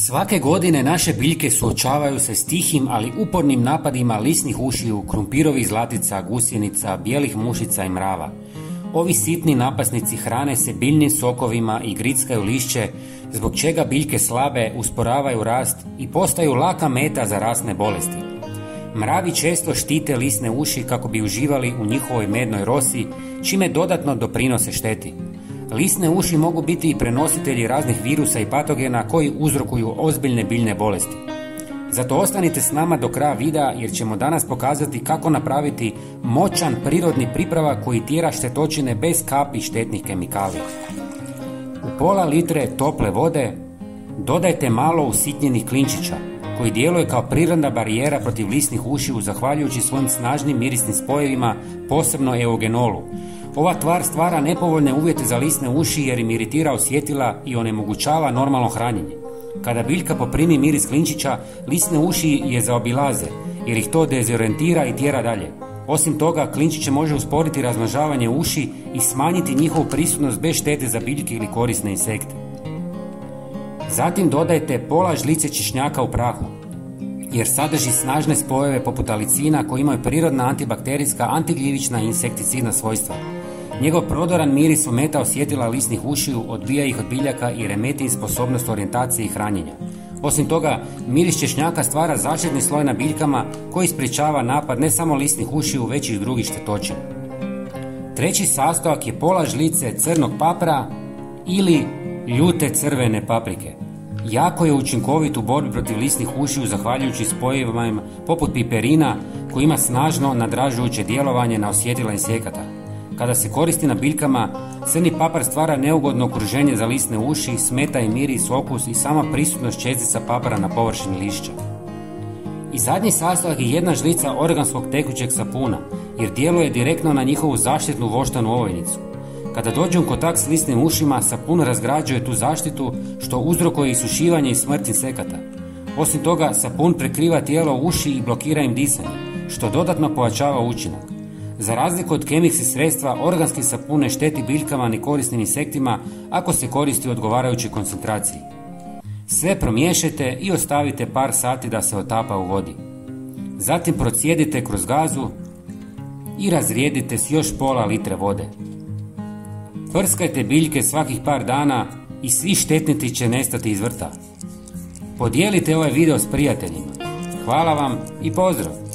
Svake godine naše biljke suočavaju se s tihim, ali upornim napadima lisnih ušiju, krumpirovih zlatica, gusjenica, bijelih mušica i mrava. Ovi sitni napasnici hrane se biljnim sokovima i grickaju lišće, zbog čega biljke slabe, usporavaju rast i postaju laka meta za rasne bolesti. Mravi često štite lisne uši kako bi uživali u njihovoj mednoj rosi, čime dodatno doprinose šteti. Lisne uši mogu biti i prenositelji raznih virusa i patogena koji uzrokuju ozbiljne biljne bolesti. Zato ostanite s nama do kraja videa jer ćemo danas pokazati kako napraviti moćan prirodni pripravak koji tjera štetočine bez kapi štetnih kemikalija. U pola litre tople vode dodajte malo usitnjenih klinčića koji djeluje kao prirodna barijera protiv lisnih ušiju zahvaljujući svojim snažnim mirisnim spojevima, posebno eugenolu. Ova tvar stvara nepovoljne uvjete za lisne uši jer im iritira osjetila i onemogućava normalno hranjenje. Kada biljka poprimi miris klinčića, lisne uši je zaobilaze jer ih to dezorijentira i tjera dalje. Osim toga, klinčiće može usporiti razmnožavanje uši i smanjiti njihovu prisutnost bez štete za biljke ili korisne insekte. Zatim dodajte pola žlice češnjaka u prahu jer sadrži snažne spojeve poput alicina koji imaju prirodna antibakterijska, antigljivična i insekticidna svojstva. Njegov prodoran miris ometa osjetila lisnih ušiju, odbija ih od biljaka i remeti im sposobnost orijentacije i hranjenja. Osim toga, miris češnjaka stvara zaštitni sloj na biljkama koji sprječava napad ne samo lisnih ušiju, već i drugih štetočina. Treći sastojak je pola žlice crnog papra ili ljute crvene paprike. Jako je učinkovit u borbi protiv lisnih ušiju zahvaljujući spojevima poput piperina koji ima snažno nadražujuće djelovanje na osjetila insekata. Kada se koristi na biljkama, crni papar stvara neugodno okruženje za lisne uši, smeta im miris, okus i sama prisutnost čestica papara na površini lišća. I zadnji sastojak je jedna žlica organskog tekućeg sapuna, jer djeluje direktno na njihovu zaštitnu voštanu ovojnicu. Kada dođe u kontakt s lisnim ušima, sapun razgrađuje tu zaštitu, što uzrokuje isušivanje i smrt insekata. Osim toga, sapun prekriva tijelo uši i blokira im disanje, što dodatno pojačava učinak. Za razliku od kemijskih sredstva, organski sapun ne šteti biljkama ni korisnim insektima ako se koristi u odgovarajućoj koncentraciji. Sve promiješajte i ostavite par sati da se otapa u vodi. Zatim procijedite kroz gazu i razrijedite s još pola litre vode. Prskajte biljke svakih par dana i svi štetnici će nestati iz vrta. Podijelite ovaj video s prijateljima. Hvala vam i pozdrav!